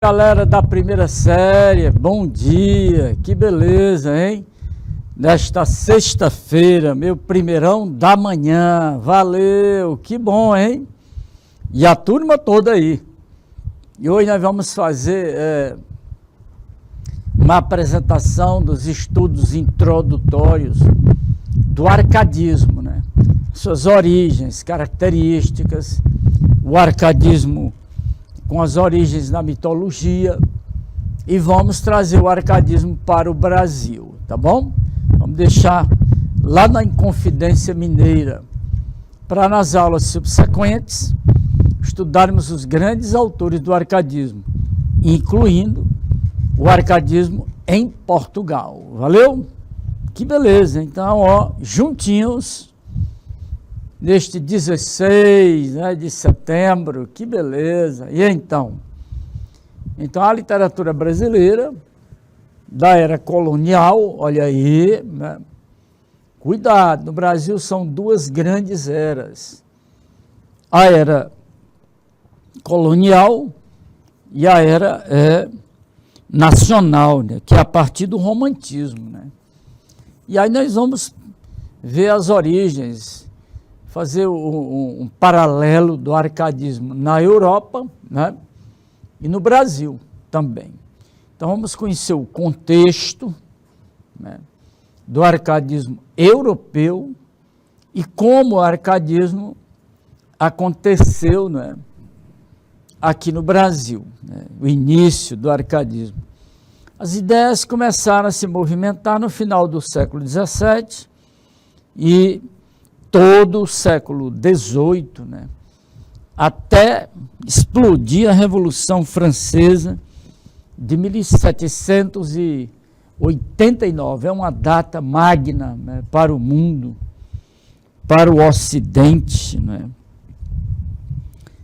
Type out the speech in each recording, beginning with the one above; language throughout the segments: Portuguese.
Galera da primeira série, bom dia, que beleza, hein? Nesta sexta-feira, meu primeirão da manhã, valeu, que bom, hein? E a turma toda aí. E hoje nós vamos fazer uma apresentação dos estudos introdutórios do arcadismo, né? Suas origens, características, o arcadismo com as origens na mitologia, e vamos trazer o arcadismo para o Brasil, tá bom? Vamos deixar lá na Inconfidência Mineira, para nas aulas subsequentes estudarmos os grandes autores do arcadismo, incluindo o arcadismo em Portugal, valeu? Que beleza, então, ó, juntinhos, neste 16 de setembro, que beleza. E então? Então, a literatura brasileira, da era colonial, olha aí, né? Cuidado, no Brasil são duas grandes eras. A era colonial e a era nacional, né? Que é a partir do romantismo, né? E aí nós vamos ver as origens, fazer um paralelo do arcadismo na Europa, né? E no Brasil também. Então vamos conhecer o contexto, né, do arcadismo europeu e como o arcadismo aconteceu, né, aqui no Brasil, né, o início do arcadismo. As ideias começaram a se movimentar no final do século XVII e todo o século XVIII, né, até explodir a Revolução Francesa de 1789. É uma data magna, né, para o mundo, para o Ocidente, né?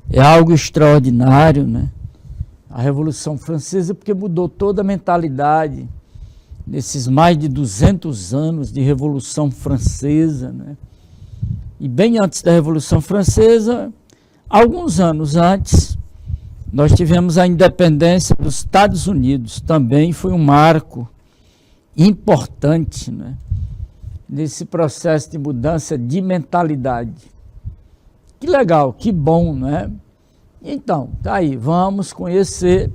É algo extraordinário, né? A Revolução Francesa, porque mudou toda a mentalidade nesses mais de 200 anos de Revolução Francesa, né? E bem antes da Revolução Francesa, alguns anos antes, nós tivemos a independência dos Estados Unidos, também foi um marco importante, né, nesse processo de mudança de mentalidade. Que legal, que bom, né? Então, tá aí, vamos conhecer,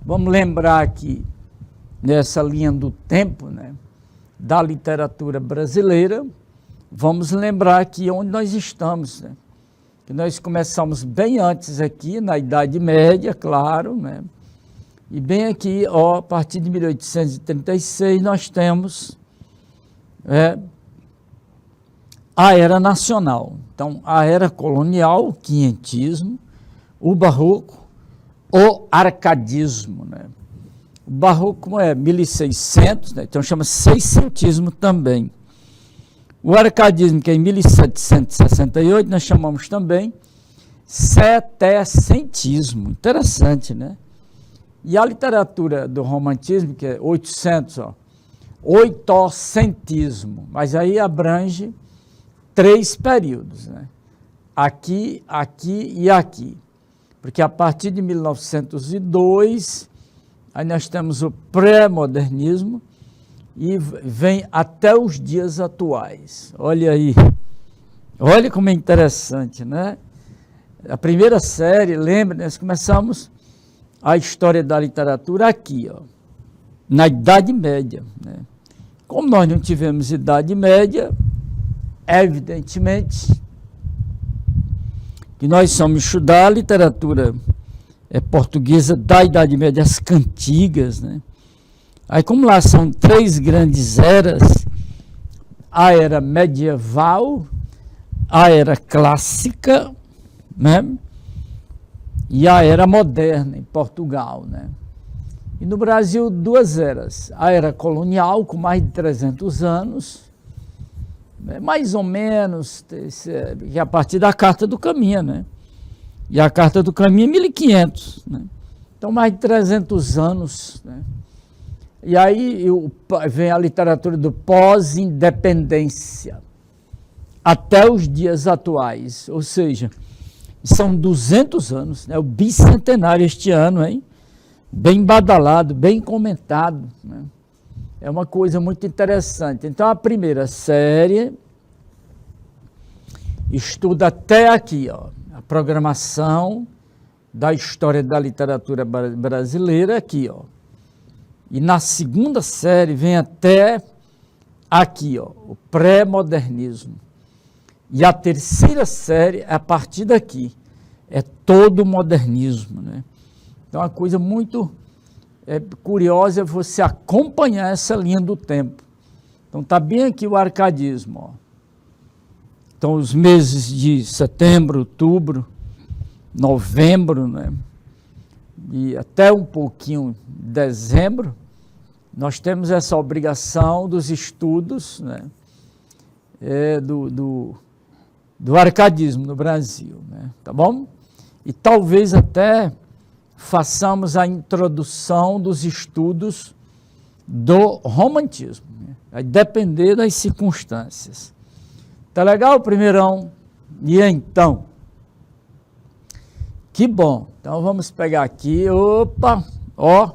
vamos lembrar aqui, nessa linha do tempo, né, da literatura brasileira, vamos lembrar aqui onde nós estamos, né? Que nós começamos bem antes aqui, na Idade Média, claro, né? E bem aqui, ó, a partir de 1836, nós temos a Era Nacional. Então, a Era Colonial, o quinhentismo, o Barroco, o Arcadismo, né? O Barroco, como é 1600, né? Então chama seiscentismo também. O arcadismo, que é em 1768, nós chamamos também setecentismo. Interessante, né? E a literatura do romantismo, que é 800, ó, oitocentismo. Mas aí abrange 3 períodos, né? Aqui, aqui e aqui. Porque a partir de 1902, aí nós temos o pré-modernismo, e vem até os dias atuais. Olha aí, olha como é interessante, né? A primeira série, lembra, nós começamos a história da literatura aqui, ó, na Idade Média, né? Como nós não tivemos Idade Média, evidentemente que nós somos estudar a literatura portuguesa da Idade Média, as cantigas, né? Aí, como lá são 3 grandes eras, a era medieval, a era clássica, né? E a era moderna em Portugal, né? E no Brasil, 2 eras. A era colonial, com mais de 300 anos, mais ou menos, a partir da Carta do Caminho, né? E a Carta do Caminho é 1500, né? Então, mais de 300 anos, né? E aí vem a literatura do pós-independência, até os dias atuais, ou seja, são 200 anos, né? O bicentenário este ano, hein? bem badalado, bem comentado, né? É uma coisa muito interessante. Então, a primeira série estuda até aqui, ó, a programação da história da literatura brasileira aqui, ó. E na segunda série vem até aqui, ó, o pré-modernismo. E a terceira série, a partir daqui, é todo o modernismo, né? Então, uma coisa muito curiosa é você acompanhar essa linha do tempo. Então, está bem aqui o arcadismo, ó. Então, os meses de setembro, outubro, novembro, né? E até um pouquinho de dezembro, nós temos essa obrigação dos estudos, né? Do arcadismo no Brasil, né? Tá bom? E talvez até façamos a introdução dos estudos do romantismo, né? Vai depender das circunstâncias. Tá legal, primeirão? E então? Que bom. Então vamos pegar aqui, opa, ó.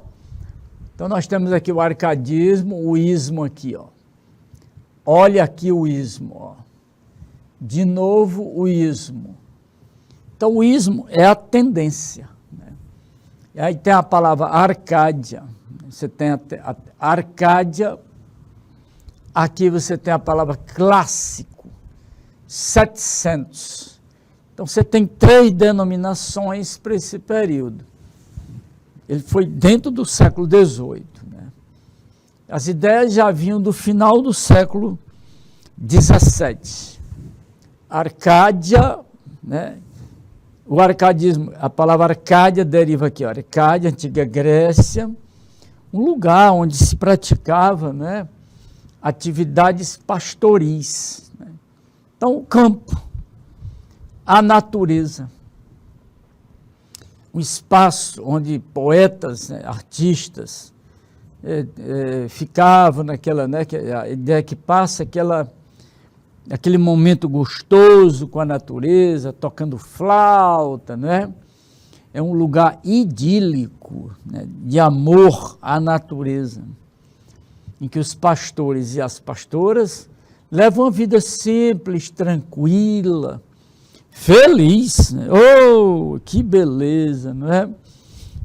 Então nós temos aqui o arcadismo, o ismo aqui, ó. Olha aqui o ismo, ó. De novo o ismo. Então o ismo é a tendência, né? E aí tem a palavra Arcádia. Você tem a Arcádia. Aqui você tem a palavra clássico, 700. Então você tem 3 denominações para esse período. Ele foi dentro do século XVIII, né? As ideias já vinham do final do século XVII. Arcádia, né? O arcadismo, a palavra Arcádia deriva aqui, ó, Arcádia, antiga Grécia, um lugar onde se praticava, né, atividades pastoris, né? Então, o campo, a natureza, um espaço onde poetas, né, artistas ficavam naquela, né, a ideia que passa, aquele momento gostoso com a natureza, tocando flauta, né? É um lugar idílico, né, de amor à natureza, em que os pastores e as pastoras levam uma vida simples, tranquila, feliz, né? Oh, que beleza, não é?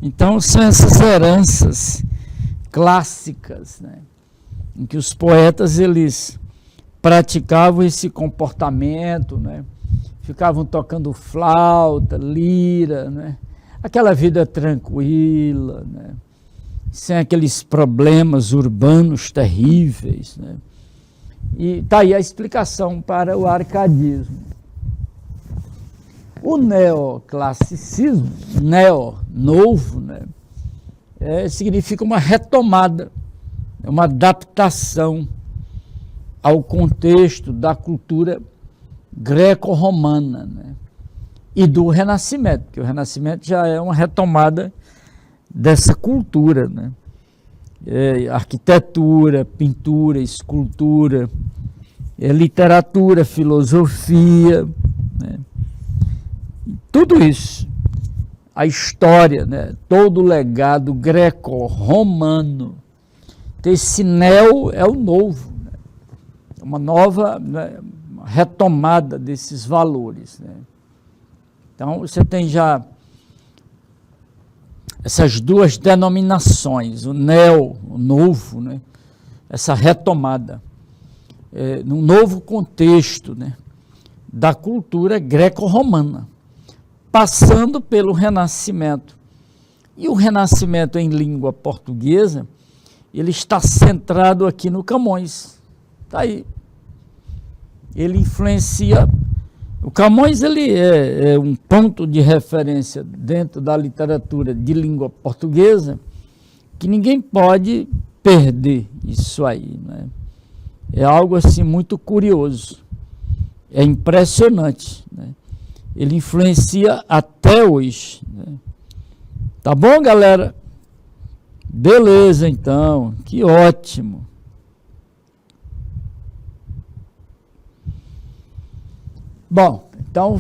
Então, são essas heranças clássicas, né, em que os poetas, eles praticavam esse comportamento, né? Ficavam tocando flauta, lira, né? Aquela vida tranquila, né? Sem aqueles problemas urbanos terríveis, né? E está aí a explicação para o arcadismo. O neoclassicismo, novo, né? Significa uma retomada, uma adaptação ao contexto da cultura greco-romana, né? E do Renascimento, porque o Renascimento já é uma retomada dessa cultura, né? Arquitetura, pintura, escultura, literatura, filosofia, né? Tudo isso, a história, né? Todo o legado greco-romano. Então, esse neo é o novo, né? Uma nova, né, retomada desses valores, né? Então, você tem já essas duas denominações, o neo, o novo, né? Essa retomada, num novo contexto, né, da cultura greco-romana, passando pelo Renascimento. E o Renascimento em língua portuguesa, ele está centrado aqui no Camões. Está aí. Ele influencia. O Camões, ele é um ponto de referência dentro da literatura de língua portuguesa que ninguém pode perder isso aí, né? É algo assim muito curioso. É impressionante, né? Ele influencia até hoje, né? Tá bom, galera? Beleza, então. Que ótimo. Bom, então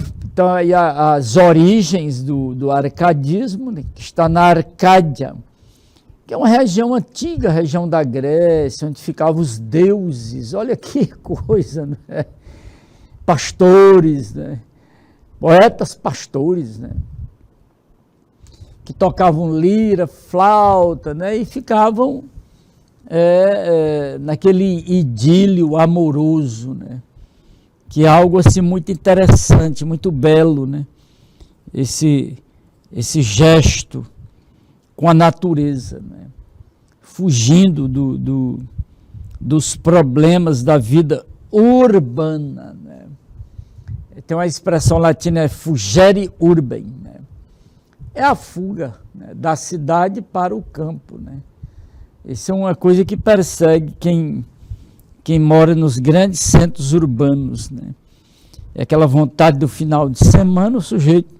aí as origens do arcadismo, né, que está na Arcádia, que é uma região antiga, região da Grécia, onde ficavam os deuses. Olha que coisa, né? Pastores, né? Poetas pastores, né? Que tocavam lira, flauta, né? E ficavam naquele idílio amoroso, né? Que é algo assim muito interessante, muito belo, né? Esse gesto com a natureza, né? Fugindo dos problemas da vida urbana, né? Tem uma expressão latina, fugere urbem, né? É a fuga, né, da cidade para o campo, né? Isso é uma coisa que persegue quem mora nos grandes centros urbanos, né? É aquela vontade do final de semana o sujeito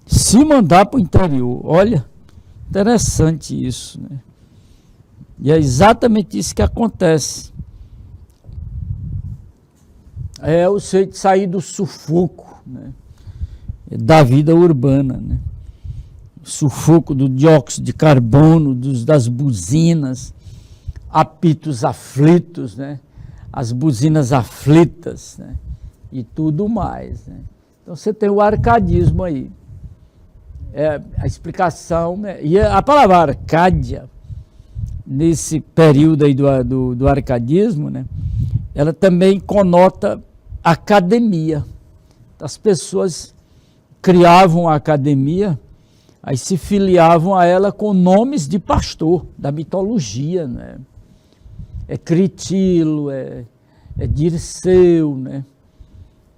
se mandar para o interior. Olha, interessante isso, né? E é exatamente isso que acontece. É o sujeito sair do sufoco, né, da vida urbana, né? Sufoco do dióxido de carbono, das buzinas, apitos aflitos, né? As buzinas aflitas, né? E tudo mais, né? Então você tem o arcadismo aí. A explicação, né? E a palavra Arcádia, nesse período aí do arcadismo, né? Ela também conota academia. As pessoas criavam a academia, aí se filiavam a ela com nomes de pastor, da mitologia, né? É Critilo, é Dirceu, né?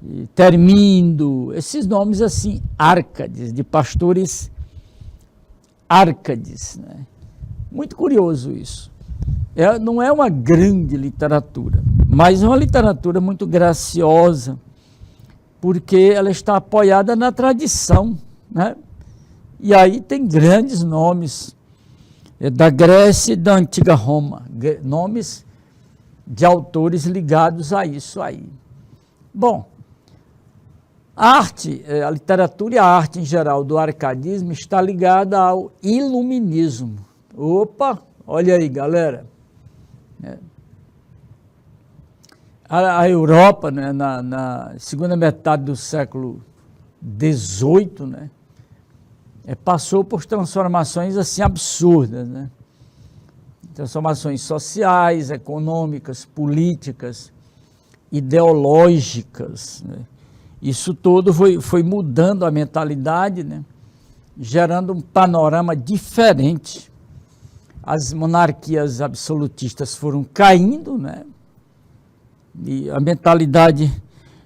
E Termindo, esses nomes assim, Árcades, de pastores Árcades, né? Muito curioso isso. Não é uma grande literatura, mas é uma literatura muito graciosa, porque ela está apoiada na tradição, né? E aí tem grandes nomes da Grécia e da antiga Roma, nomes de autores ligados a isso aí. Bom, a arte, a literatura e a arte em geral do arcadismo está ligada ao iluminismo. Opa, olha aí, galera. A Europa, né, na segunda metade do século XVIII, né, passou por transformações assim absurdas, né? Transformações sociais, econômicas, políticas, ideológicas, né? Isso tudo foi mudando a mentalidade, né? Gerando um panorama diferente. As monarquias absolutistas foram caindo, né? E a mentalidade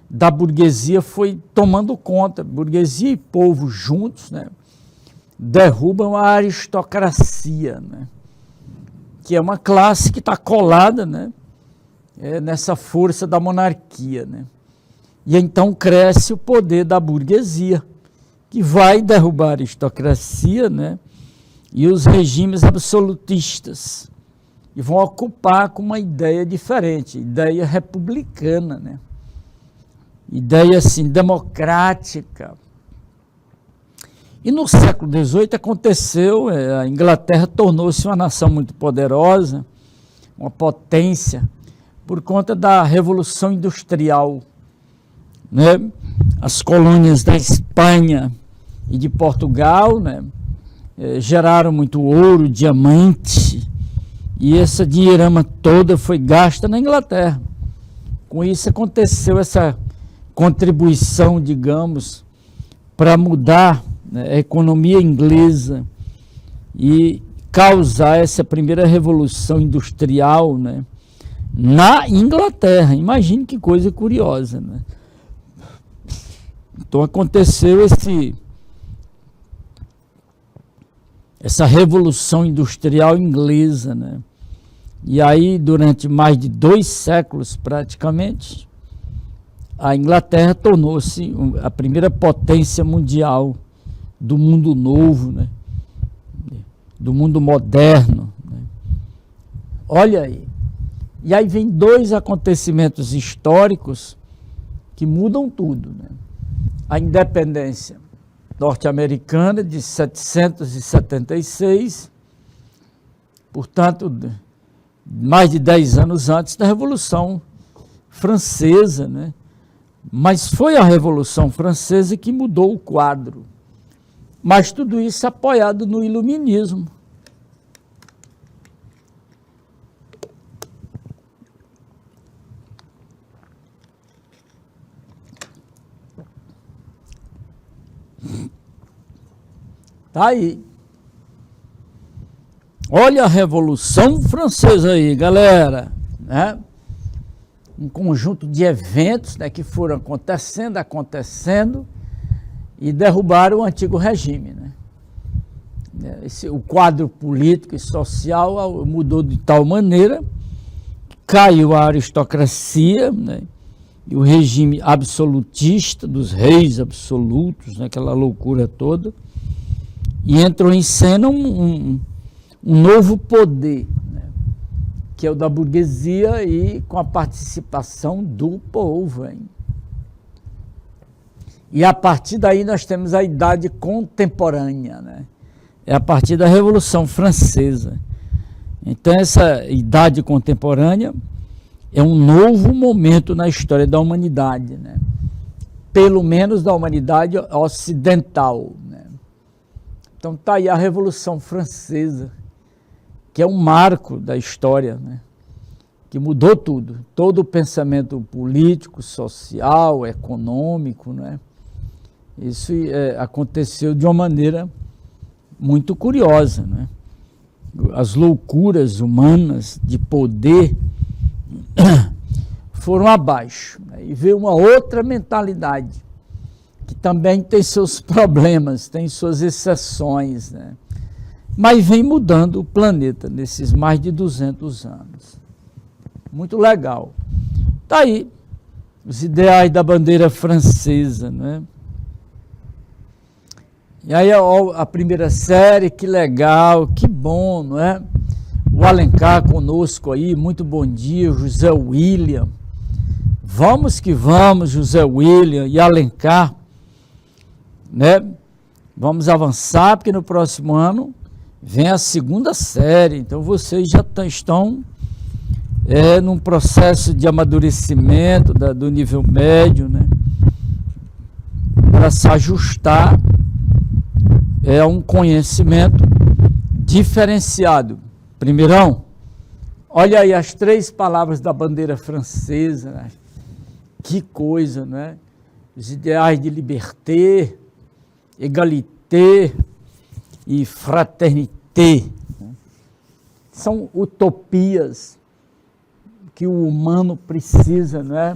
da burguesia foi tomando conta. Burguesia e povo juntos, né, derrubam a aristocracia, né, que é uma classe que está colada, né, nessa força da monarquia, né. E então cresce o poder da burguesia, que vai derrubar a aristocracia, né, e os regimes absolutistas, e vão ocupar com uma ideia diferente, ideia republicana, né? Ideia assim, democrática. E no século XVIII aconteceu, a Inglaterra tornou-se uma nação muito poderosa, uma potência, por conta da Revolução Industrial, né? As colônias da Espanha e de Portugal, né, geraram muito ouro, diamante, e essa dinheirama toda foi gasta na Inglaterra. Com isso aconteceu essa contribuição, digamos, para mudar, né, a economia inglesa e causar essa primeira revolução industrial, né, na Inglaterra. Imagine que coisa curiosa, né? Então aconteceu essa revolução industrial inglesa, né? E aí, durante mais de 2 séculos, praticamente, a Inglaterra tornou-se a primeira potência mundial do mundo novo, né? Do mundo moderno, né? Olha aí. E aí vem 2 acontecimentos históricos que mudam tudo, né? A independência norte-americana de 1776 portanto, mais de 10 anos antes da Revolução Francesa, né? Mas foi a Revolução Francesa que mudou o quadro. Mas tudo isso apoiado no iluminismo. Tá aí. Olha a Revolução Francesa aí, galera, né? Um conjunto de eventos, né, que foram acontecendo e derrubaram o antigo regime, né? O quadro político e social mudou de tal maneira que caiu a aristocracia, né, e o regime absolutista dos reis absolutos, né, aquela loucura toda, e entrou em cena um novo poder, né, que é o da burguesia e com a participação do povo. Hein? E a partir daí nós temos a idade contemporânea, né? É a partir da Revolução Francesa. Então essa idade contemporânea é um novo momento na história da humanidade, né? Pelo menos da humanidade ocidental, né? Então está aí a Revolução Francesa, que é um marco da história, né? Que mudou tudo, todo o pensamento político, social, econômico, né? Isso aconteceu de uma maneira muito curiosa, né? As loucuras humanas de poder foram abaixo, né? E veio uma outra mentalidade, que também tem seus problemas, tem suas exceções, né? Mas vem mudando o planeta nesses mais de 200 anos. Muito legal. Está aí, os ideais da bandeira francesa, né? E aí a primeira série, que legal, que bom, não é? O Alencar conosco aí, muito bom dia, José William. Vamos que vamos, José William e Alencar, né? Vamos avançar, porque no próximo ano vem a segunda série, então vocês já estão num processo de amadurecimento do nível médio, né? Para se ajustar a um conhecimento diferenciado. Primeirão, olha aí as 3 palavras da bandeira francesa, né? Que coisa, né? Os ideais de liberté, égalité e fraternité, né? São utopias que o humano precisa, né,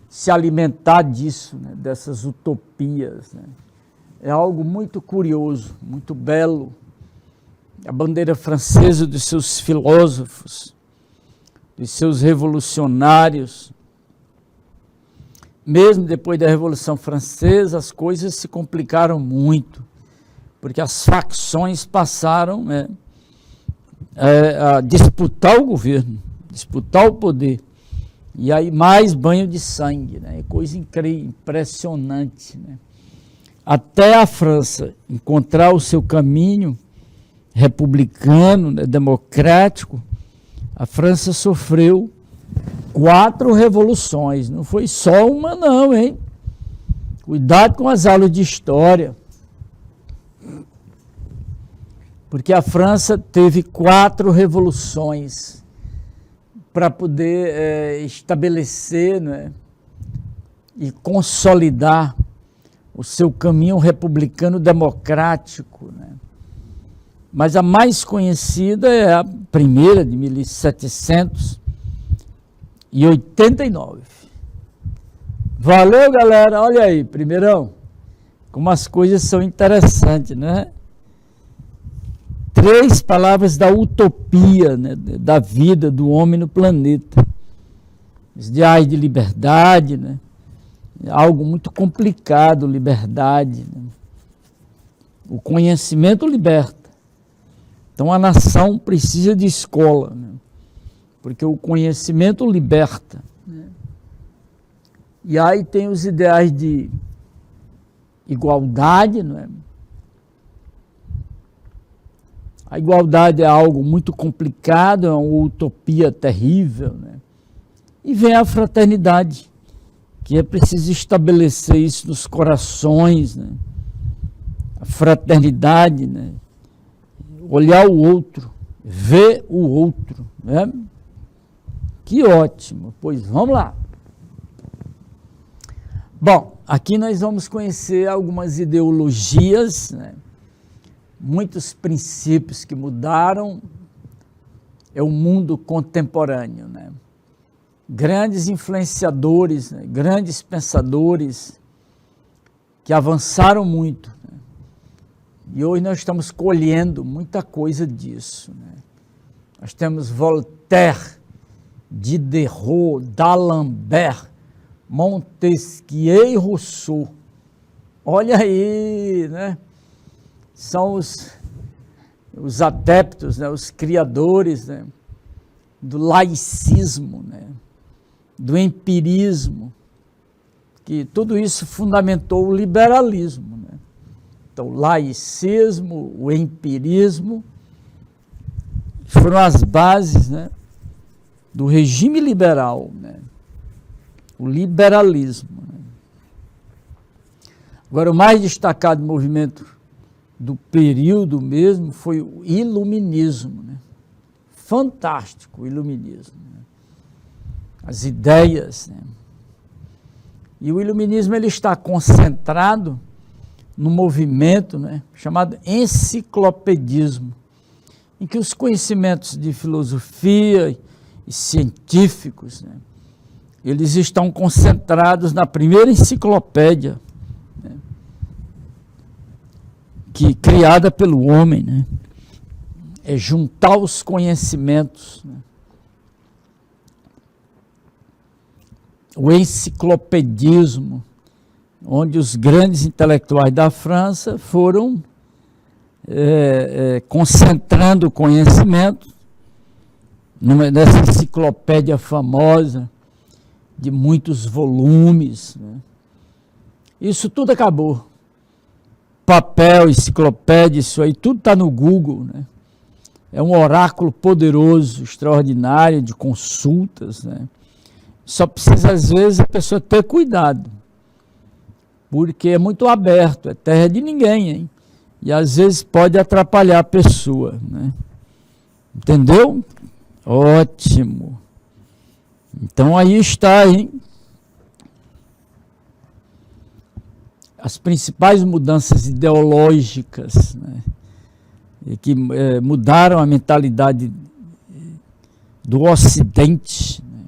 se alimentar disso, né, dessas utopias, né? É algo muito curioso, muito belo. A bandeira francesa dos seus filósofos, dos seus revolucionários. Mesmo depois da Revolução Francesa, as coisas se complicaram muito, porque as facções passaram, né, a disputar o governo, disputar o poder. E aí mais banho de sangue, né? Coisa incrível, impressionante, né? Até a França encontrar o seu caminho republicano, né, democrático, a França sofreu 4 revoluções, não foi só uma não, hein? Cuidado com as aulas de história, porque a França teve 4 revoluções para poder estabelecer, né, e consolidar o seu caminho republicano democrático, né? Mas a mais conhecida é a primeira, de 1789. Valeu, galera. Olha aí, primeirão, como as coisas são interessantes, né? 3 palavras da utopia, né, da vida do homem no planeta. Os ideais de liberdade, né? Algo muito complicado, liberdade, né? O conhecimento liberta. Então a nação precisa de escola, né? Porque o conhecimento liberta, né? E aí tem os ideais de igualdade, não é? A igualdade é algo muito complicado, é uma utopia terrível, né? E vem a fraternidade, que é preciso estabelecer isso nos corações, né? A fraternidade, né? Olhar o outro, ver o outro, né? Que ótimo, pois vamos lá. Bom, aqui nós vamos conhecer algumas ideologias, né? Muitos princípios que mudaram, é o mundo contemporâneo, né? Grandes influenciadores, né? Grandes pensadores que avançaram muito, né? E hoje nós estamos colhendo muita coisa disso, né? Nós temos Voltaire, Diderot, D'Alembert, Montesquieu e Rousseau. Olha aí, né? São os adeptos, né? Os criadores, né? Do laicismo, né? Do empirismo, que tudo isso fundamentou o liberalismo, né? Então, o laicismo, o empirismo, foram as bases, né? Do regime liberal, né? O liberalismo. Né? Agora, o mais destacado movimento do período mesmo foi o iluminismo. Né? Fantástico o iluminismo. Né? As ideias. Né? E o iluminismo ele está concentrado no movimento, né, chamado enciclopedismo, em que os conhecimentos de filosofia e científicos, né, eles estão concentrados na primeira enciclopédia, né, criada pelo homem, né, é juntar os conhecimentos, né. O enciclopedismo, onde os grandes intelectuais da França foram concentrando o conhecimento nessa enciclopédia famosa de muitos volumes. Né? Isso tudo acabou. Papel, enciclopédia, isso aí, tudo está no Google. Né? É um oráculo poderoso, extraordinário, de consultas. Né? Só precisa, às vezes, a pessoa ter cuidado, porque é muito aberto, é terra de ninguém, hein? E às vezes pode atrapalhar a pessoa, né? Entendeu? Ótimo. Então aí está, hein? As principais mudanças ideológicas, né? E que mudaram a mentalidade do Ocidente, né?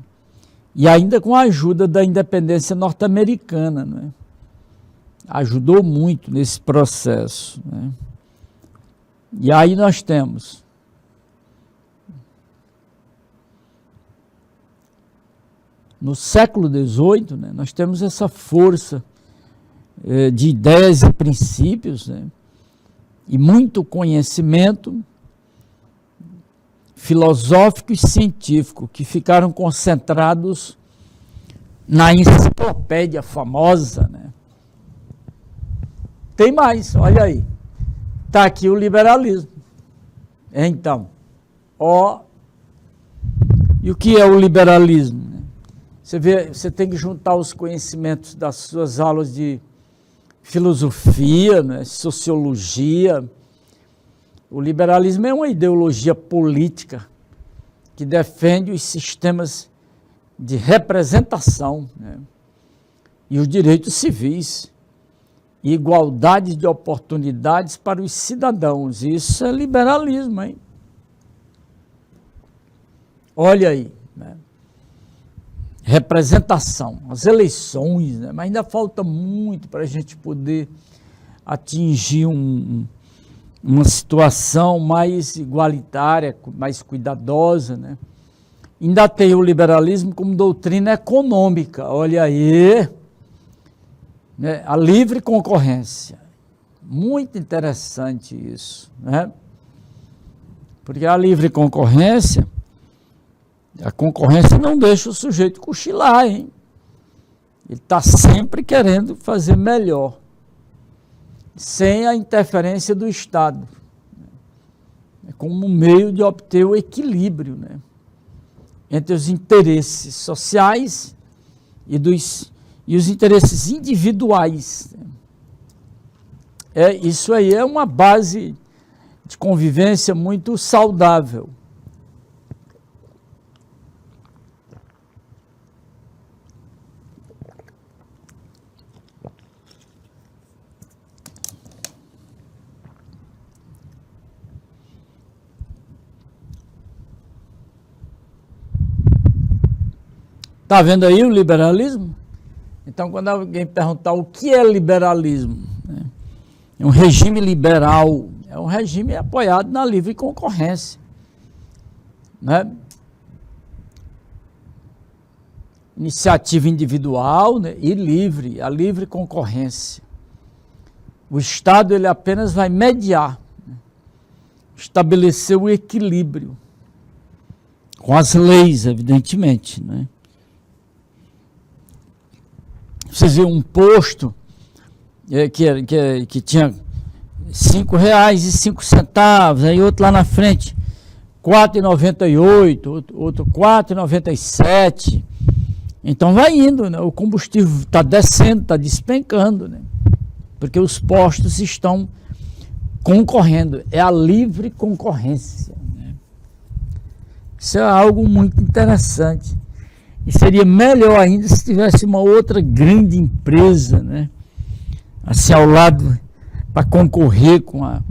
E ainda com a ajuda da independência norte-americana, né? Ajudou muito nesse processo. Né? E aí nós temos no século XVIII, né, nós temos essa força de ideias e princípios, né, e muito conhecimento filosófico e científico que ficaram concentrados na enciclopédia famosa, né? Tem mais, olha aí. Está aqui o liberalismo. Então, e o que é o liberalismo? Você tem que juntar os conhecimentos das suas aulas de filosofia, né, sociologia. O liberalismo é uma ideologia política que defende os sistemas de representação, né, e os direitos civis. Igualdade de oportunidades para os cidadãos. Isso é liberalismo, hein? Olha aí, né? Representação, as eleições, né? Mas ainda falta muito para a gente poder atingir uma situação mais igualitária, mais cuidadosa, né? Ainda tem o liberalismo como doutrina econômica, olha aí, né? A livre concorrência, muito interessante isso, né? Porque a livre concorrência, a concorrência não deixa o sujeito cochilar, hein? Ele está sempre querendo fazer melhor, sem a interferência do Estado. como um meio de obter o equilíbrio, né, entre os interesses sociais e os interesses individuais. Isso aí é uma base de convivência muito saudável. Está vendo aí o liberalismo? Então, quando alguém perguntar o que é liberalismo, né? É um regime liberal, é um regime apoiado na livre concorrência, né? Iniciativa individual, né? E livre, a livre concorrência. O Estado ele apenas vai mediar, né? Estabelecer o equilíbrio, com as leis, evidentemente, né? Vocês viram um posto que tinha R$5,05, aí outro lá na frente, R$4,98, outro R$4,97. Então vai indo, né? O combustível está descendo, está despencando, né? Porque os postos estão concorrendo, é a livre concorrência, né? Isso é algo muito interessante. E seria melhor ainda se tivesse uma outra grande empresa, né, assim ao lado, para concorrer com a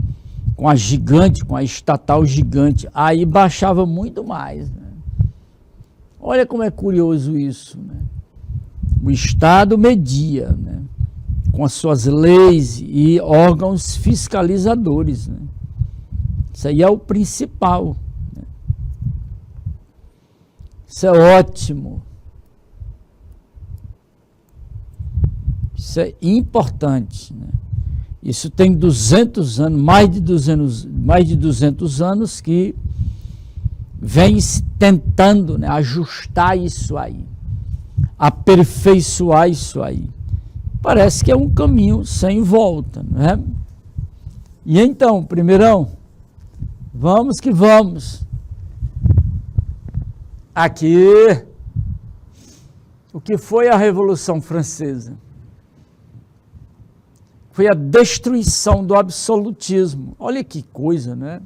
gigante, com a estatal gigante. Aí baixava muito mais, né? Olha como é curioso isso, né? O Estado media, né, com as suas leis e órgãos fiscalizadores, né? Isso aí é o principal. Isso é ótimo. Isso é importante, né? Isso tem 200 anos, mais de 200 anos que vem se tentando, né, ajustar isso aí, aperfeiçoar isso aí. Parece que é um caminho sem volta, né? E então, primeirão, vamos que vamos. Aqui, o que foi a Revolução Francesa? Foi a destruição do absolutismo. Olha que coisa, né?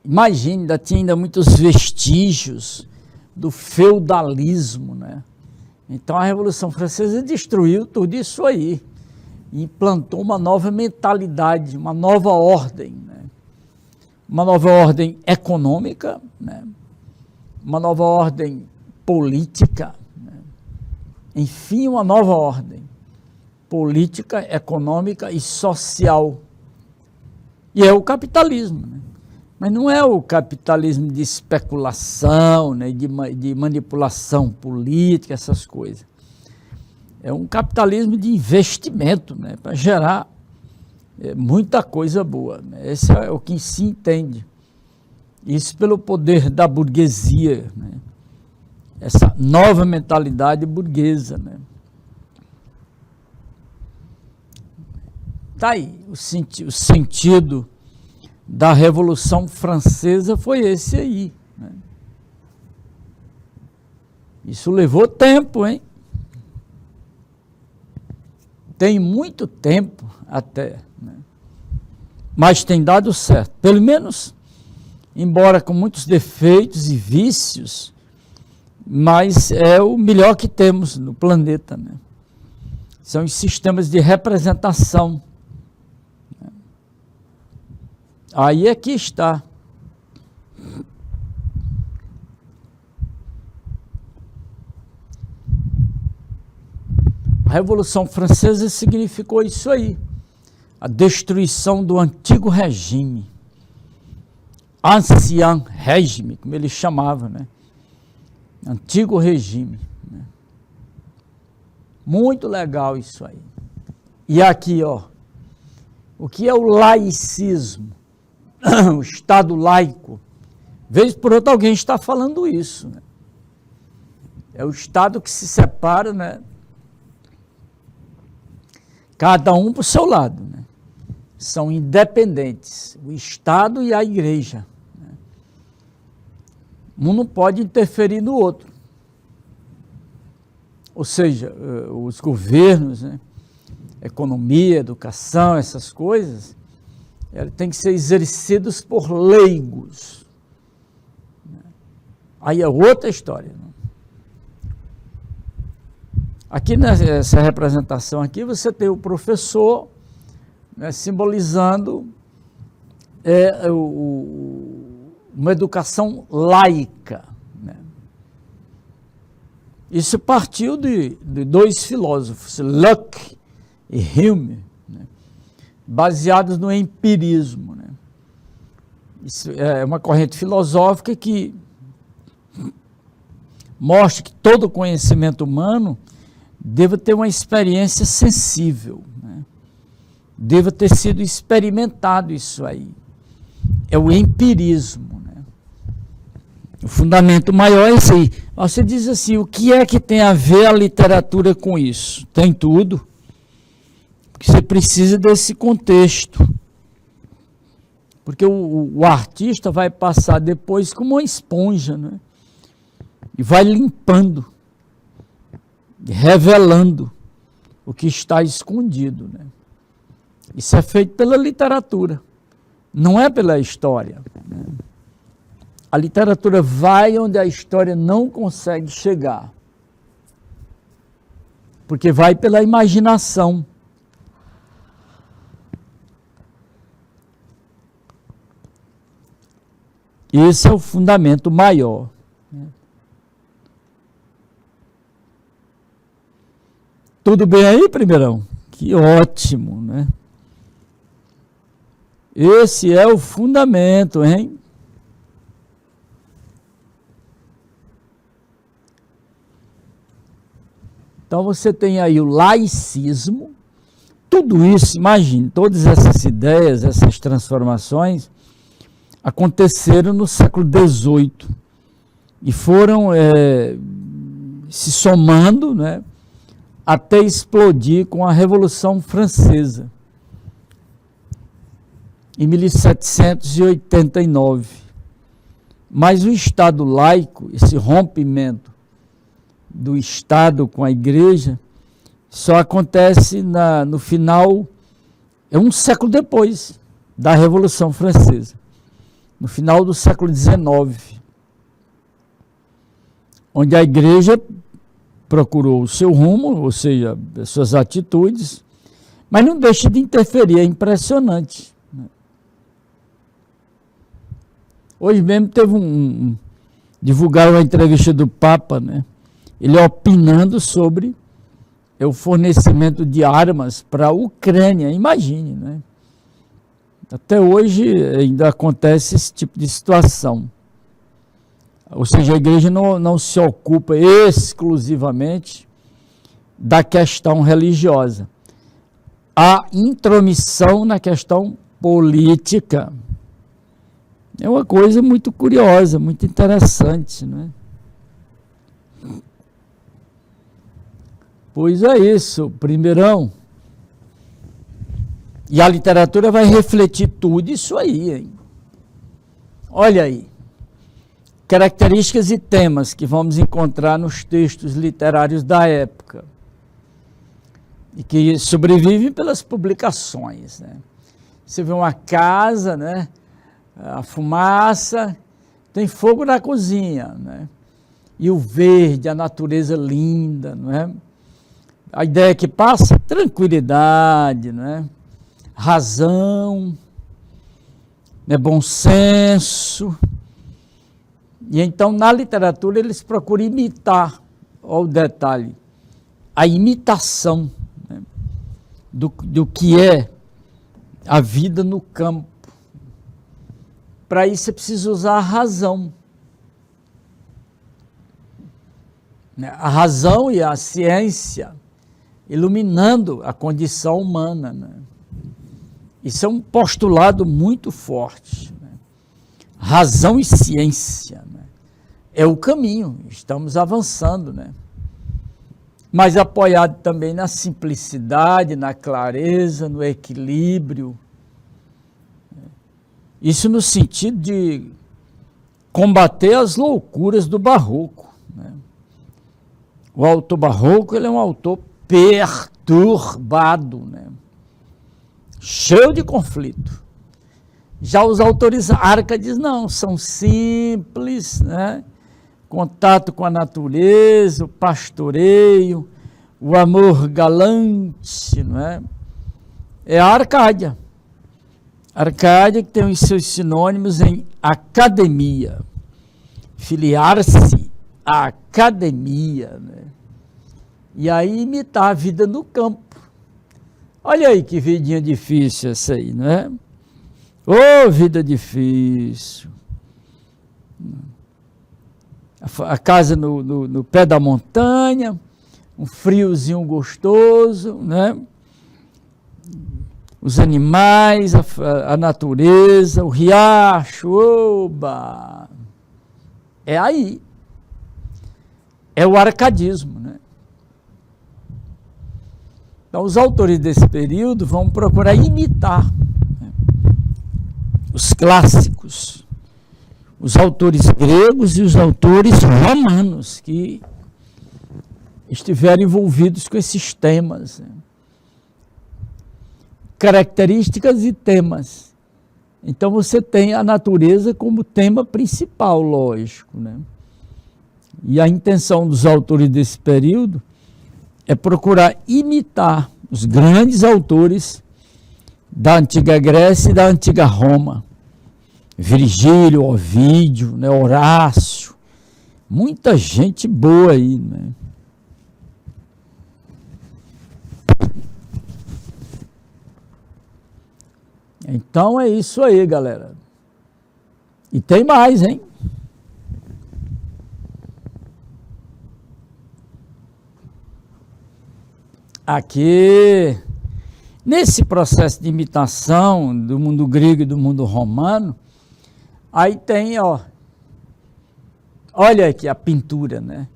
Imagine, tinha ainda muitos vestígios do feudalismo, né? Então a Revolução Francesa destruiu tudo isso aí, e implantou uma nova mentalidade, uma nova ordem, né? Uma nova ordem econômica, né? Uma nova ordem política, né? Enfim, uma nova ordem política, econômica e social. E é o capitalismo, né? Mas não é o capitalismo de especulação, né? de manipulação política, essas coisas. É um capitalismo de investimento, né? Para gerar muita coisa boa, né? Esse é o que se entende. Isso pelo poder da burguesia, né? Essa nova mentalidade burguesa, né? Tá aí, o sentido da Revolução Francesa foi esse aí, né? Isso levou tempo, hein? Tem muito tempo até, né? Mas tem dado certo, pelo menos, embora com muitos defeitos e vícios, mas é o melhor que temos no planeta, né? São os sistemas de representação. Aí é que está. A Revolução Francesa significou isso aí, a destruição do antigo regime, ancien régime, como ele chamava, né? Antigo regime, né? Muito legal isso aí. E aqui, ó, o que é o laicismo? O Estado laico. Vez por outra alguém está falando isso, né? É o Estado que se separa, né? Cada um para o seu lado, né? são independentes, o Estado e a Igreja. Um não pode interferir no outro. Ou seja, os governos, né, economia, educação, essas coisas, têm que ser exercidos por leigos. Aí é outra história. Aqui nessa representação aqui, você tem o professor, né, simbolizando uma educação laica. Né? Isso partiu de dois filósofos, Locke e Hume, né, baseados no empirismo. Né? Isso é uma corrente filosófica que mostra que todo conhecimento humano deva ter uma experiência sensível, né? Deva ter sido experimentado isso aí. É o empirismo. Né? O fundamento maior é esse aí. Você diz assim, o que é que tem a ver a literatura com isso? Tem tudo. Porque você precisa desse contexto. Porque o artista vai passar depois como uma esponja, né? E vai limpando, revelando o que está escondido. Né? Isso é feito pela literatura, não é pela história. Né? A literatura vai onde a história não consegue chegar, porque vai pela imaginação. Esse é o fundamento maior. Tudo bem aí, primeirão? Que ótimo, né? Esse é o fundamento, hein? Então você tem aí o laicismo, tudo isso, imagine, todas essas ideias, essas transformações aconteceram no século XVIII e foram se somando, né? Até explodir com a Revolução Francesa, em 1789. Mas o Estado laico, esse rompimento do Estado com a Igreja, só acontece no final, um século depois da Revolução Francesa, no final do século XIX, onde a Igreja procurou o seu rumo, ou seja, as suas atitudes, mas não deixa de interferir, é impressionante. Hoje mesmo teve divulgaram uma entrevista do Papa, né? Ele opinando sobre o fornecimento de armas para a Ucrânia, imagine, né? Até hoje ainda acontece esse tipo de situação. Ou seja, a igreja não se ocupa exclusivamente da questão religiosa. Há intromissão na questão política. É uma coisa muito curiosa, muito interessante, né? Pois é isso, primeirão. E a literatura vai refletir tudo isso aí, hein? Olha aí. Características e temas que vamos encontrar nos textos literários da época e que sobrevivem pelas publicações, né? Você vê uma casa, né? A fumaça, tem fogo na cozinha, né? E o verde, a natureza linda, não é? A ideia que passa, tranquilidade, né? Razão, né? Bom senso. E então, na literatura, eles procuram imitar, olha o detalhe, a imitação, né, do que é a vida no campo. Para isso, você precisa usar a razão. A razão e a ciência iluminando a condição humana. Né? Isso é um postulado muito forte. Né? Razão e ciência. Né? É o caminho, estamos avançando. Né? Mas apoiado também na simplicidade, na clareza, no equilíbrio. Isso no sentido de combater as loucuras do barroco, né? O autor barroco, ele é um autor perturbado, né? Cheio de conflito. Já os autores árcades não, são simples, né? Contato com a natureza, o pastoreio, o amor galante, não é? É a Arcádia. Arcádia que tem os seus sinônimos em academia, filiar-se à academia, né? E aí imitar a vida no campo. Olha aí que vidinha difícil essa aí, não é? Ô, vida difícil. A casa no pé da montanha, um friozinho gostoso, né? Os animais, a natureza, o riacho, oba! É aí. É o arcadismo, né? Então, os autores desse período vão procurar imitar, né, os clássicos, os autores gregos e os autores romanos que estiveram envolvidos com esses temas, né? Características e temas. Então você tem a natureza como tema principal, lógico, né? E a intenção dos autores desse período é procurar imitar os grandes autores da antiga Grécia e da antiga Roma. Virgílio, Ovídio, né, Horácio, muita gente boa aí, né? Então é isso aí, galera. E tem mais, hein? Aqui, nesse processo de imitação do mundo grego e do mundo romano, aí tem, ó, olha aqui a pintura, né?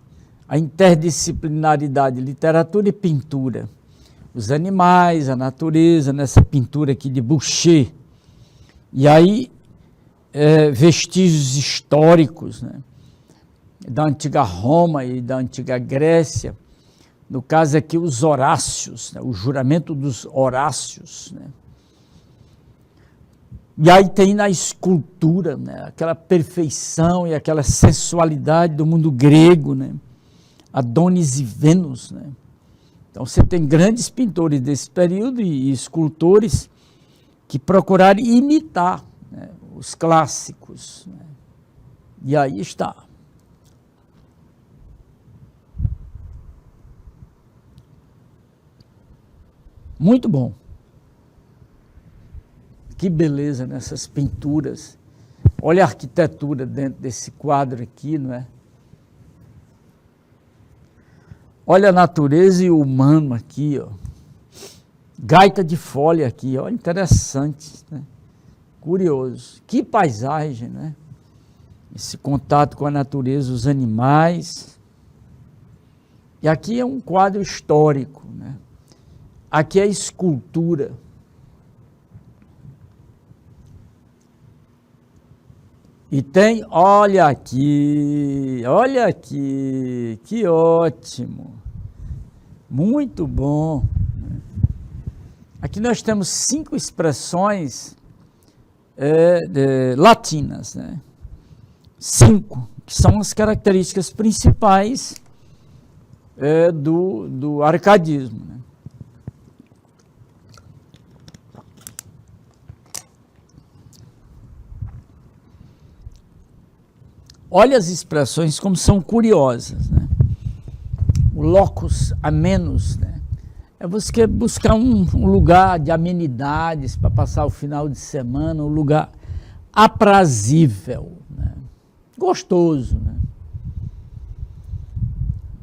A interdisciplinaridade, literatura e pintura. Os animais, a natureza, nessa pintura aqui de Boucher. E aí, vestígios históricos, né? Da antiga Roma e da antiga Grécia. No caso aqui, os Horácios, né? O juramento dos Horácios, né? E aí tem na escultura, né? Aquela perfeição e aquela sensualidade do mundo grego, né? Adonis e Vênus, né? Então você tem grandes pintores desse período e escultores que procuraram imitar, né, os clássicos, né? E aí está. Muito bom. Que beleza nessas pinturas. Olha a arquitetura dentro desse quadro aqui, não é? Olha a natureza e o humano aqui, ó. Gaita de folha aqui, ó, interessante, né? Curioso. Que paisagem, né? Esse contato com a natureza, os animais. E aqui é um quadro histórico, né? Aqui é escultura. E tem, olha aqui, que ótimo, muito bom. Aqui nós temos 5 expressões latinas, né? 5, que são as características principais do arcadismo, né? Olha as expressões como são curiosas, né? O locus amenus, né? É você buscar um lugar de amenidades para passar o final de semana, um lugar aprazível, né? Gostoso, né?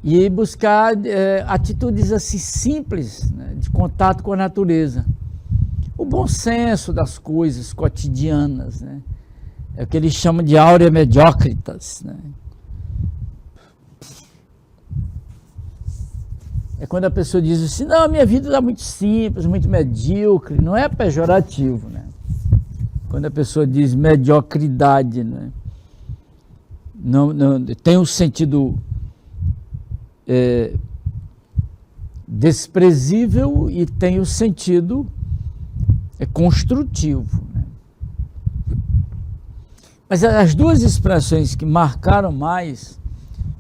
E buscar atitudes assim simples, né? De contato com a natureza. O bom senso das coisas cotidianas, né? É o que eles chamam de aurea mediocritas, né? É quando a pessoa diz assim, não, a minha vida está muito simples, muito medíocre, não é pejorativo, né? quando a pessoa diz mediocridade, né? Não, tem um sentido desprezível e tem o sentido construtivo, né? Mas as duas expressões que marcaram mais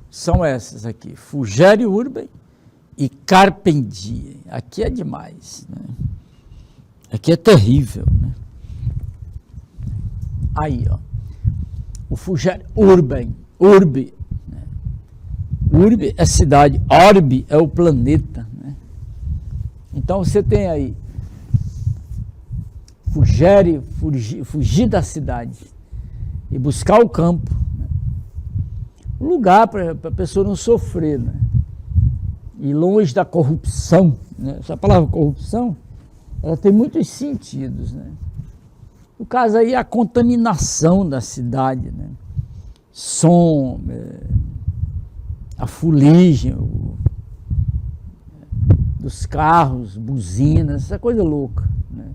são essas aqui, fugere urbem e carpe diem. Aqui é demais, né? Aqui é terrível, né? Aí, ó, o fugere urbem, urbe, né? Urbe é cidade, orbe é o planeta, né? Então você tem aí fugir da cidade e buscar o campo, né? Um lugar para a pessoa não sofrer, né? E longe da corrupção, né? Essa palavra corrupção, ela tem muitos sentidos, né? No caso aí, a contaminação da cidade, né? Som, a fuligem dos carros, buzinas, essa coisa louca, né?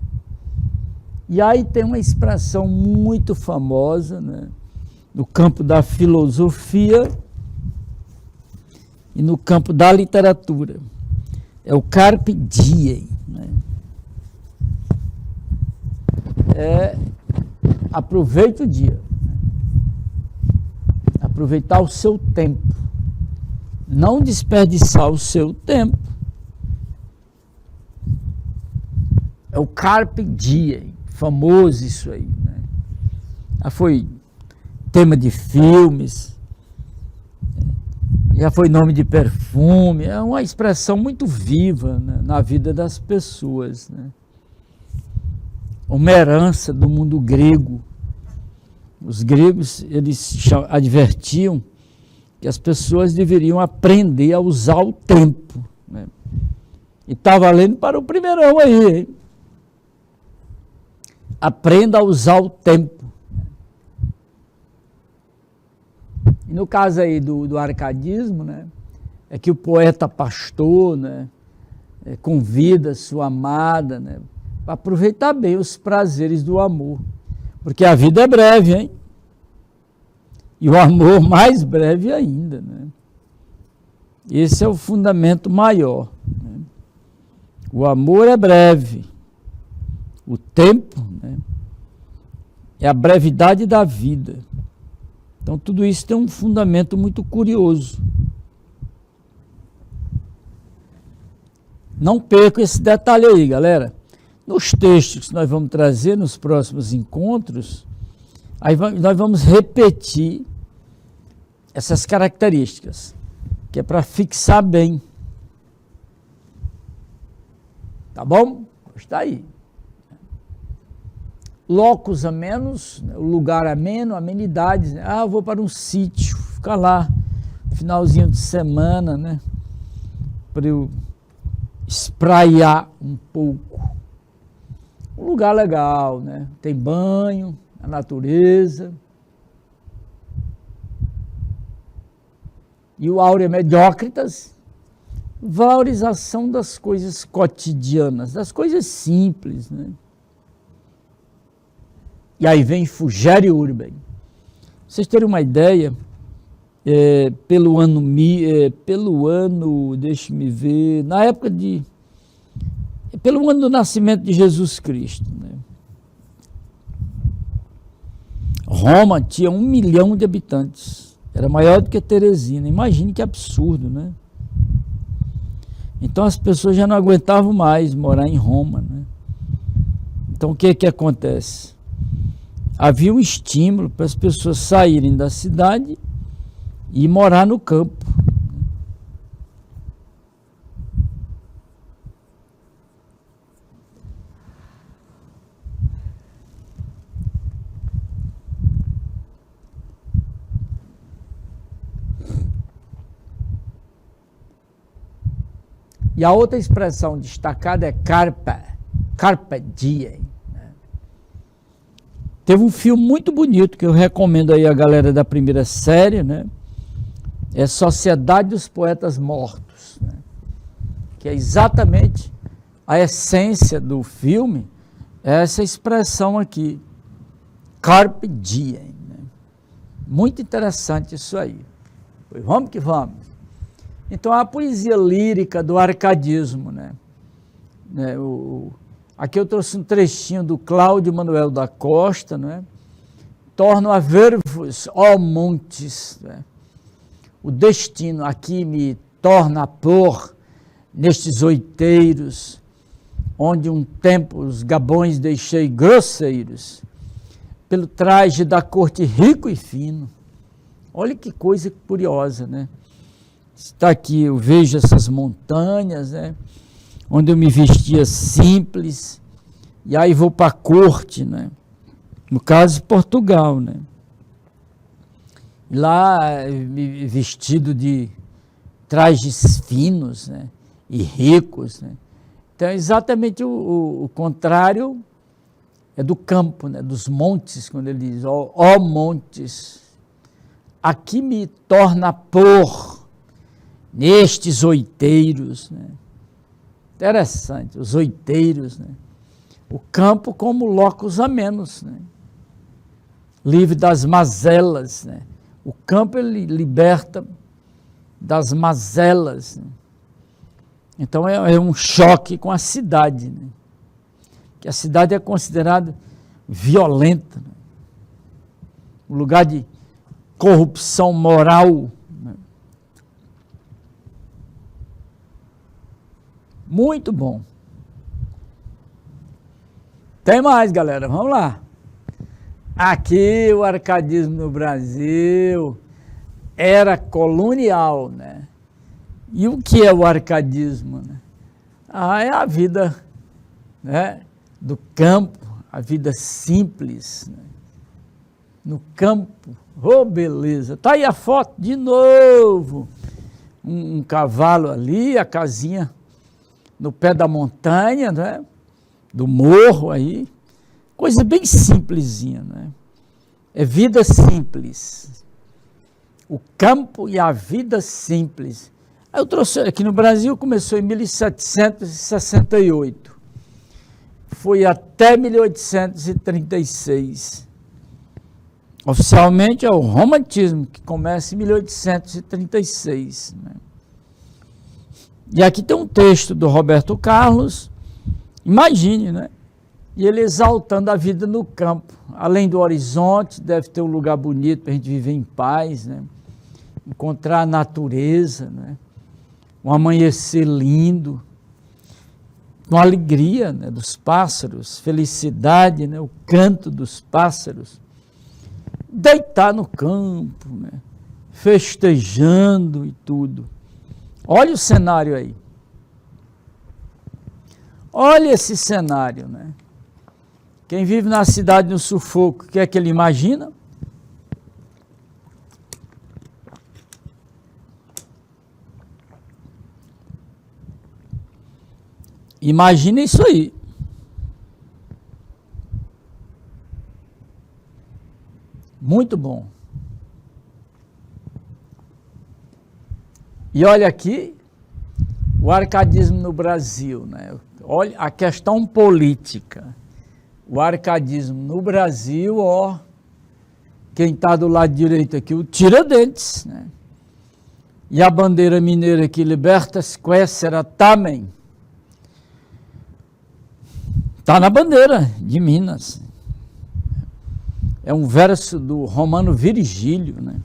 E aí tem uma expressão muito famosa, né? No campo da filosofia e no campo da literatura. É o carpe diem, né? Aproveite o dia, aproveitar o seu tempo, não desperdiçar o seu tempo. É o carpe diem, famoso isso aí, né? Já foi tema de filmes, já foi nome de perfume, é uma expressão muito viva, né, na vida das pessoas, né? Uma herança do mundo grego. Os gregos, eles advertiam que as pessoas deveriam aprender a usar o tempo, né? E está valendo para o primeirão aí, hein? Aprenda a usar o tempo. E no caso aí do arcadismo, né, é que o poeta pastor, né, convida sua amada, né, para aproveitar bem os prazeres do amor. Porque a vida é breve, hein? E o amor mais breve ainda, né? Esse é o fundamento maior, né? O amor é breve. O tempo, né, é a brevidade da vida. Então tudo isso tem um fundamento muito curioso. Não perca esse detalhe aí, galera. Nos textos que nós vamos trazer nos próximos encontros, nós vamos repetir essas características, que é para fixar bem. Tá bom? Está aí. Locus a menos, o lugar ameno, amenidades. Ah, eu vou para um sítio, ficar lá, finalzinho de semana, né? Para eu espraiar um pouco. Um lugar legal, né? Tem banho, a natureza. E o Aurea Mediocritas, valorização das coisas cotidianas, das coisas simples, né? E aí vem fugere urbem. Pra vocês terem uma ideia, pelo ano, deixe-me ver, na época pelo ano do nascimento de Jesus Cristo, né? Roma tinha 1 milhão de habitantes, era maior do que Teresina. Imagine que absurdo, né? Então as pessoas já não aguentavam mais morar em Roma, né? Então o que acontece? Havia um estímulo para as pessoas saírem da cidade e morar no campo. E a outra expressão destacada é carpe diem. Teve um filme muito bonito que eu recomendo aí a galera da primeira série, né? É Sociedade dos Poetas Mortos, né? Que é exatamente a essência do filme, é essa expressão aqui, carpe diem. Né? Muito interessante isso aí. Pois vamos que vamos. Então, a poesia lírica do arcadismo, né? Aqui eu trouxe um trechinho do Cláudio Manuel da Costa, né? Torno a ver-vos, ó montes, né? O destino aqui me torna a pôr nestes oiteiros, onde um tempo os gabões deixei grosseiros, pelo traje da corte rico e fino. Olha que coisa curiosa, né? Está aqui, eu vejo essas montanhas, né? Onde eu me vestia simples, e aí vou para a corte, né? No caso, Portugal, né? Lá, vestido de trajes finos, né? E ricos, né? Então, exatamente o contrário é do campo, né? Dos montes, quando ele diz, ó montes, aqui me torna pôr nestes oiteiros, né? Interessante, os oiteiros, né? O campo como locus amenus, né? Livre das mazelas, né? O campo ele liberta das mazelas, né? Então é um choque com a cidade, né? Que a cidade é considerada violenta, né? Um lugar de corrupção moral, né? Muito bom. Tem mais, galera, vamos lá. Aqui o arcadismo no Brasil era colonial, né? E o que é o arcadismo, né? É a vida, né, do campo, a vida simples, né? No campo. Oh, beleza. Tá aí a foto de novo. Um cavalo ali, a casinha no pé da montanha, né? Do morro aí. Coisa bem simplesinha, né? É vida simples. O campo e a vida simples. Eu trouxe aqui no Brasil, começou em 1768. Foi até 1836. Oficialmente é o romantismo, que começa em 1836. Né? E aqui tem um texto do Roberto Carlos, imagine, né? E ele exaltando a vida no campo. Além do horizonte, deve ter um lugar bonito para a gente viver em paz, né? Encontrar a natureza, né? Um amanhecer lindo, uma alegria, né, dos pássaros, felicidade, né, o canto dos pássaros. Deitar no campo, né, festejando e tudo. Olha o cenário aí. Olha esse cenário, né? Quem vive na cidade no sufoco, o que é que ele imagina? Imagina isso aí. Muito bom. E olha aqui, o arcadismo no Brasil, né? Olha a questão política. O arcadismo no Brasil, ó, quem está do lado direito aqui, o Tiradentes, né? E a bandeira mineira que libertas quaesera tamen. Está na bandeira de Minas. É um verso do Romano Virgílio, né?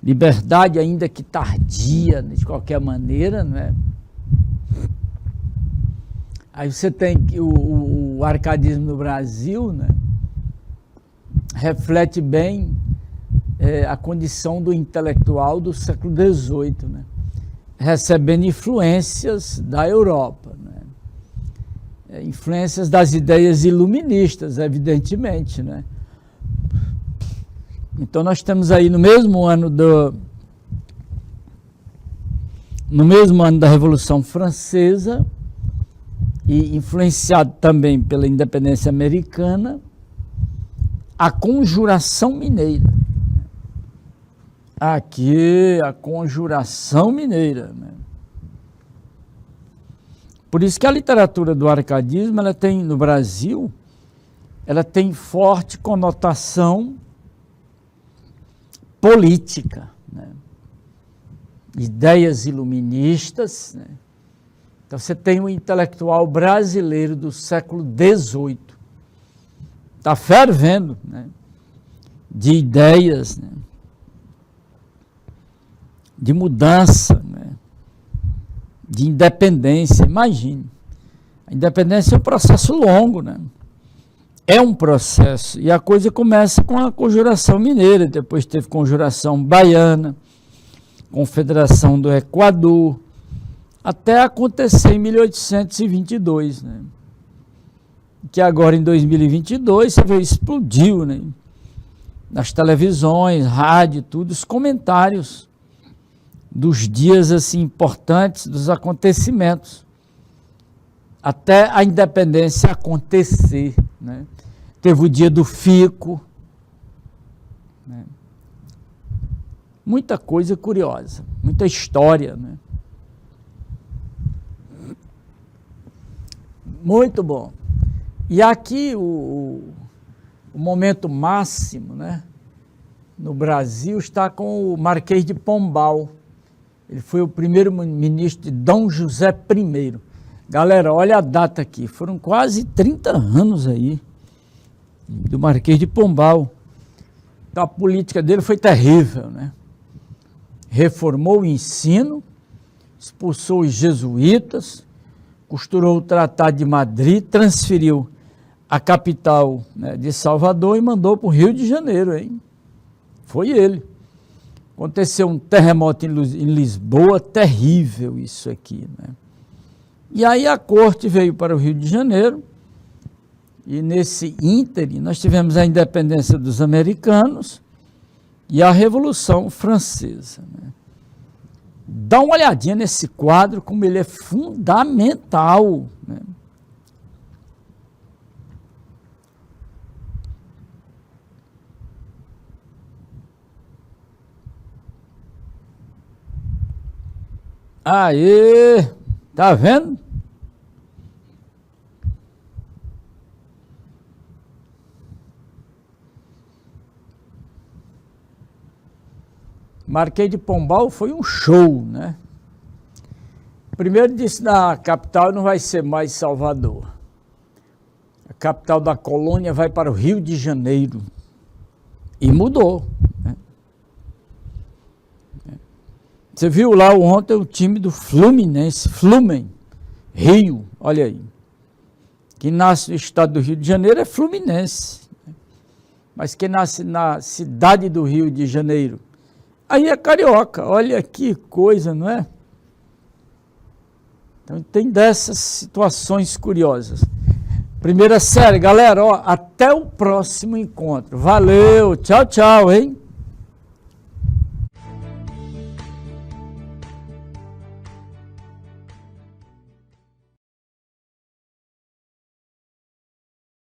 Liberdade ainda que tardia, de qualquer maneira, né? Aí você tem o arcadismo no Brasil, né? Reflete bem a condição do intelectual do século XVIII, né? Recebendo influências da Europa, né? Influências das ideias iluministas, evidentemente, né? Então nós temos aí no mesmo ano da Revolução Francesa, e influenciado também pela independência americana, a Conjuração Mineira. Aqui, a Conjuração Mineira, né? Por isso que a literatura do arcadismo, ela tem no Brasil, ela tem forte conotação política, né? Ideias iluministas, né? Então você tem um intelectual brasileiro do século XVIII, está fervendo, né? De ideias, né? De mudança, né? De independência. Imagine, a independência é um processo longo, né? É um processo, e a coisa começa com a Conjuração Mineira, depois teve Conjuração Baiana, Confederação do Equador, até acontecer em 1822, né? Que agora em 2022 você vê, explodiu, né? Nas televisões, rádio, tudo, os comentários dos dias assim importantes, dos acontecimentos, até a independência acontecer, né? Teve o dia do fico, né? Muita coisa curiosa, muita história, né? Muito bom. E aqui o momento máximo, né, no Brasil está com o Marquês de Pombal. Ele foi o primeiro ministro de Dom José I. Galera, olha a data aqui, foram quase 30 anos aí do Marquês de Pombal. Então a política dele foi terrível, né? Reformou o ensino, expulsou os jesuítas, costurou o Tratado de Madrid, transferiu a capital, né, de Salvador e mandou para o Rio de Janeiro, hein? Foi ele. Aconteceu um terremoto em Lisboa, terrível isso aqui, né? E aí a corte veio para o Rio de Janeiro, e nesse ínterim nós tivemos a independência dos americanos e a Revolução Francesa, né? Dá uma olhadinha nesse quadro, como ele é fundamental, né? Aê, tá vendo? Marquês de Pombal foi um show, né? Primeiro disse, na capital não vai ser mais Salvador. A capital da colônia vai para o Rio de Janeiro. E mudou, né? Você viu lá ontem o time do Fluminense, Flumen, Rio, olha aí. Quem nasce no estado do Rio de Janeiro é Fluminense. Mas quem nasce na cidade do Rio de Janeiro, aí é carioca. Olha que coisa, não é? Então tem dessas situações curiosas. Primeira série, galera, ó, até o próximo encontro. Valeu, tchau, tchau, hein?